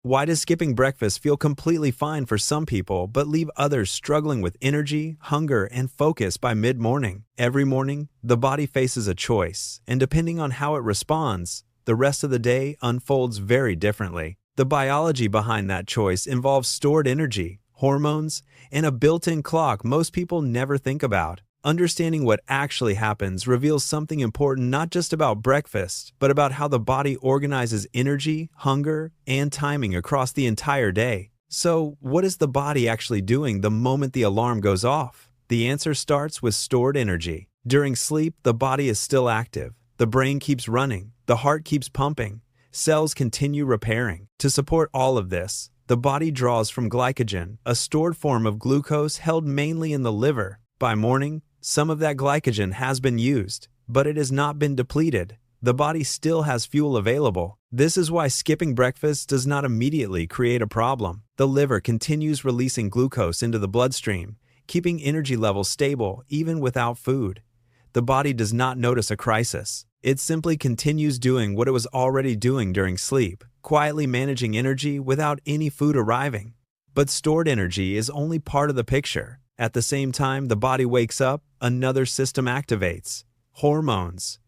Why does skipping breakfast feel completely fine for some people but leave others struggling with energy, hunger, and focus by mid-morning? Every morning, the body faces a choice, and depending on how it responds, the rest of the day unfolds very differently. The biology behind that choice involves stored energy, hormones, and a built-in clock most people never think about. Understanding what actually happens reveals something important not just about breakfast, but about how the body organizes energy, hunger, and timing across the entire day. So, what is the body actually doing the moment the alarm goes off? The answer starts with stored energy. During sleep, the body is still active. The brain keeps running. The heart keeps pumping. Cells continue repairing. To support all of this, the body draws from glycogen, a stored form of glucose held mainly in the liver. By morning, some of that glycogen has been used, but it has not been depleted. The body still has fuel available. This is why skipping breakfast does not immediately create a problem. The liver continues releasing glucose into the bloodstream, keeping energy levels stable even without food. The body does not notice a crisis. It simply continues doing what it was already doing during sleep, quietly managing energy without any food arriving. But stored energy is only part of the picture. At the same time the body wakes up, another system activates. Hormones.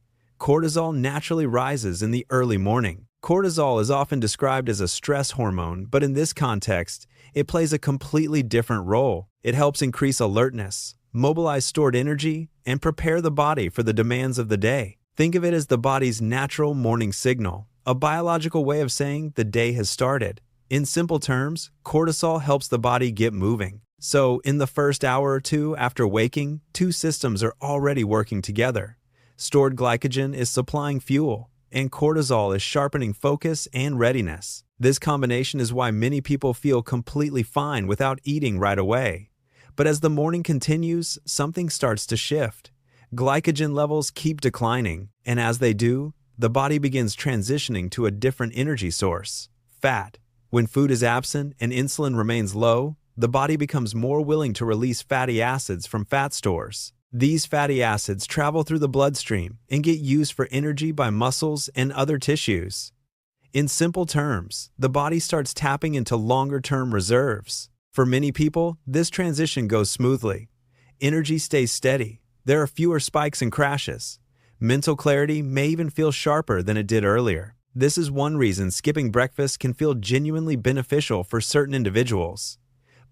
Cortisol naturally rises in the early morning. Cortisol is often described as a stress hormone, but in this context, it plays a completely different role. It helps increase alertness, mobilize stored energy, and prepare the body for the demands of the day. Think of it as the body's natural morning signal, a biological way of saying the day has started. In simple terms, cortisol helps the body get moving. So, in the first hour or two after waking, two systems are already working together. Stored glycogen is supplying fuel, and cortisol is sharpening focus and readiness. This combination is why many people feel completely fine without eating right away. But as the morning continues, something starts to shift. Glycogen levels keep declining, and as they do, the body begins transitioning to a different energy source: fat. When food is absent and insulin remains low, the body becomes more willing to release fatty acids from fat stores. These fatty acids travel through the bloodstream and get used for energy by muscles and other tissues. In simple terms, the body starts tapping into longer-term reserves. For many people, this transition goes smoothly. Energy stays steady. There are fewer spikes and crashes. Mental clarity may even feel sharper than it did earlier. This is one reason skipping breakfast can feel genuinely beneficial for certain individuals.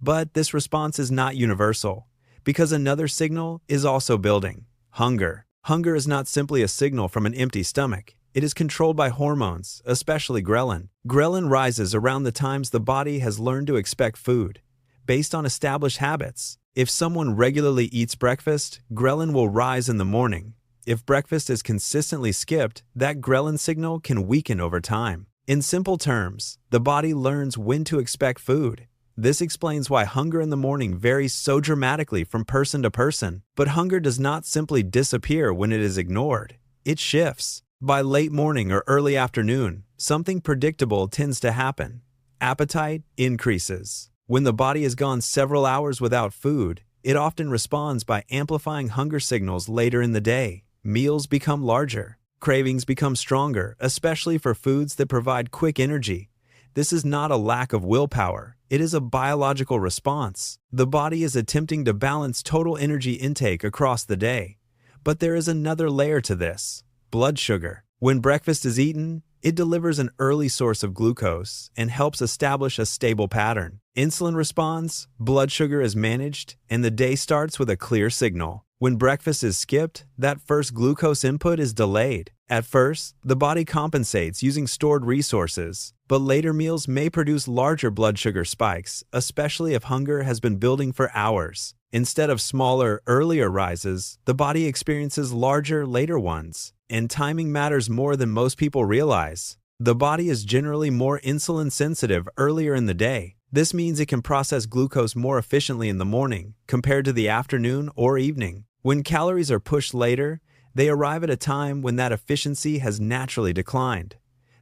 But this response is not universal, because another signal is also building: hunger. Hunger is not simply a signal from an empty stomach. It is controlled by hormones, especially ghrelin. Ghrelin rises around the times the body has learned to expect food, based on established habits. If someone regularly eats breakfast, ghrelin will rise in the morning. If breakfast is consistently skipped, that ghrelin signal can weaken over time. In simple terms, the body learns when to expect food. This explains why hunger in the morning varies so dramatically from person to person. But hunger does not simply disappear when it is ignored. It shifts. By late morning or early afternoon, something predictable tends to happen. Appetite increases. When the body has gone several hours without food, it often responds by amplifying hunger signals later in the day. Meals become larger. Cravings become stronger, especially for foods that provide quick energy. This is not a lack of willpower. It is a biological response. The body is attempting to balance total energy intake across the day. But there is another layer to this: blood sugar. When breakfast is eaten, it delivers an early source of glucose and helps establish a stable pattern. Insulin responds, blood sugar is managed, and the day starts with a clear signal. When breakfast is skipped, that first glucose input is delayed. At first, the body compensates using stored resources, but later meals may produce larger blood sugar spikes, especially if hunger has been building for hours. Instead of smaller, earlier rises, the body experiences larger, later ones. And timing matters more than most people realize. The body is generally more insulin sensitive earlier in the day. This means it can process glucose more efficiently in the morning compared to the afternoon or evening. When calories are pushed later, they arrive at a time when that efficiency has naturally declined.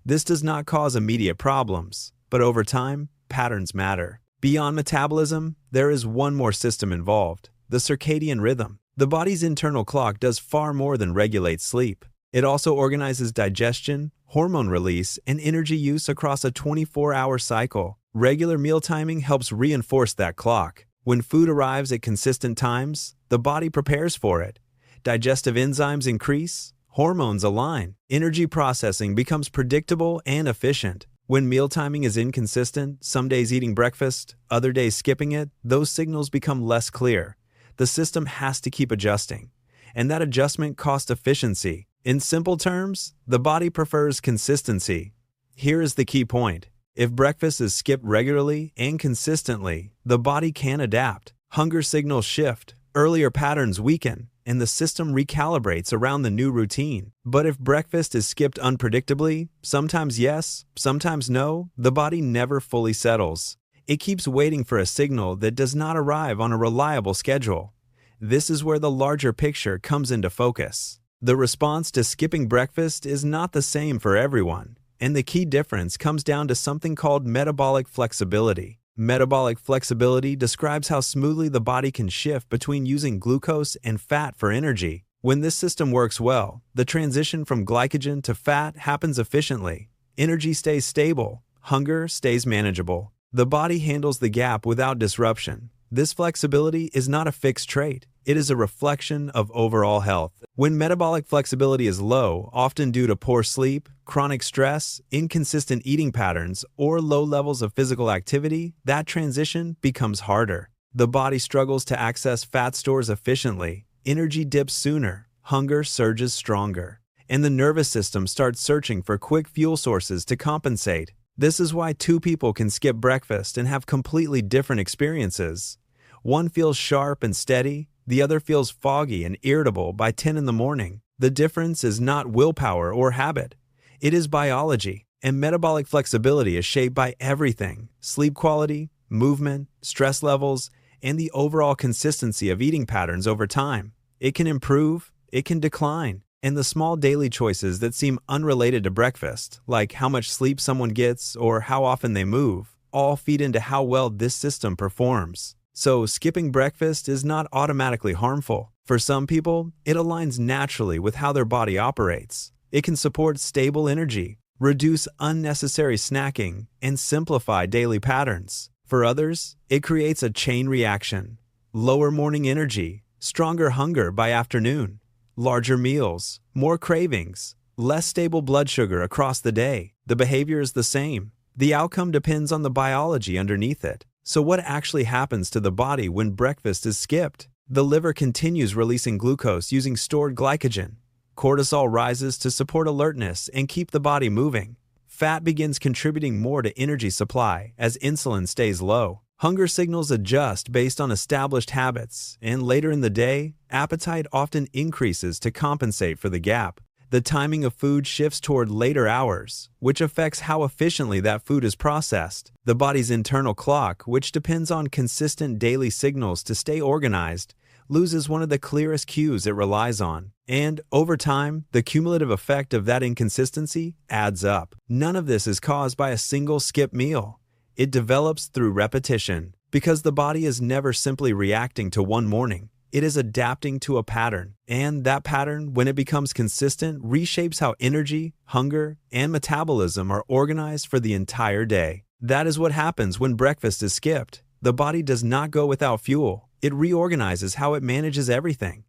This does not cause immediate problems, but over time, patterns matter. Beyond metabolism, there is one more system involved: the circadian rhythm. The body's internal clock does far more than regulate sleep. It also organizes digestion, hormone release, and energy use across a 24-hour cycle. Regular meal timing helps reinforce that clock. When food arrives at consistent times, the body prepares for it. Digestive enzymes increase, hormones align, energy processing becomes predictable and efficient. When meal timing is inconsistent, some days eating breakfast, other days skipping it, those signals become less clear. The system has to keep adjusting, and that adjustment costs efficiency. In simple terms, the body prefers consistency. Here is the key point. If breakfast is skipped regularly and consistently, the body can adapt. Hunger signals shift, earlier patterns weaken, and the system recalibrates around the new routine. But if breakfast is skipped unpredictably, sometimes yes, sometimes no, the body never fully settles. It keeps waiting for a signal that does not arrive on a reliable schedule. This is where the larger picture comes into focus. The response to skipping breakfast is not the same for everyone, and the key difference comes down to something called metabolic flexibility. Metabolic flexibility describes how smoothly the body can shift between using glucose and fat for energy. When this system works well, the transition from glycogen to fat happens efficiently. Energy stays stable, hunger stays manageable. The body handles the gap without disruption. This flexibility is not a fixed trait. It is a reflection of overall health. When metabolic flexibility is low, often due to poor sleep, chronic stress, inconsistent eating patterns, or low levels of physical activity, that transition becomes harder. The body struggles to access fat stores efficiently, energy dips sooner, hunger surges stronger, and the nervous system starts searching for quick fuel sources to compensate. This is why two people can skip breakfast and have completely different experiences. One feels sharp and steady, the other feels foggy and irritable by 10 in the morning. The difference is not willpower or habit. It is biology, and metabolic flexibility is shaped by everything: sleep quality, movement, stress levels, and the overall consistency of eating patterns over time. It can improve, it can decline, and the small daily choices that seem unrelated to breakfast, like how much sleep someone gets or how often they move, all feed into how well this system performs. So skipping breakfast is not automatically harmful. For some people, it aligns naturally with how their body operates. It can support stable energy, reduce unnecessary snacking, and simplify daily patterns. For others, it creates a chain reaction: lower morning energy, stronger hunger by afternoon, larger meals, more cravings, less stable blood sugar across the day. The behavior is the same. The outcome depends on the biology underneath it. So what actually happens to the body when breakfast is skipped? The liver continues releasing glucose using stored glycogen. Cortisol rises to support alertness and keep the body moving. Fat begins contributing more to energy supply as insulin stays low. Hunger signals adjust based on established habits, and later in the day, appetite often increases to compensate for the gap. The timing of food shifts toward later hours, which affects how efficiently that food is processed. The body's internal clock, which depends on consistent daily signals to stay organized, loses one of the clearest cues it relies on. And over time, the cumulative effect of that inconsistency adds up. None of this is caused by a single skip meal. It develops through repetition, because the body is never simply reacting to one morning. It is adapting to a pattern, and that pattern, when it becomes consistent, reshapes how energy, hunger, and metabolism are organized for the entire day. That is what happens when breakfast is skipped. The body does not go without fuel. It reorganizes how it manages everything.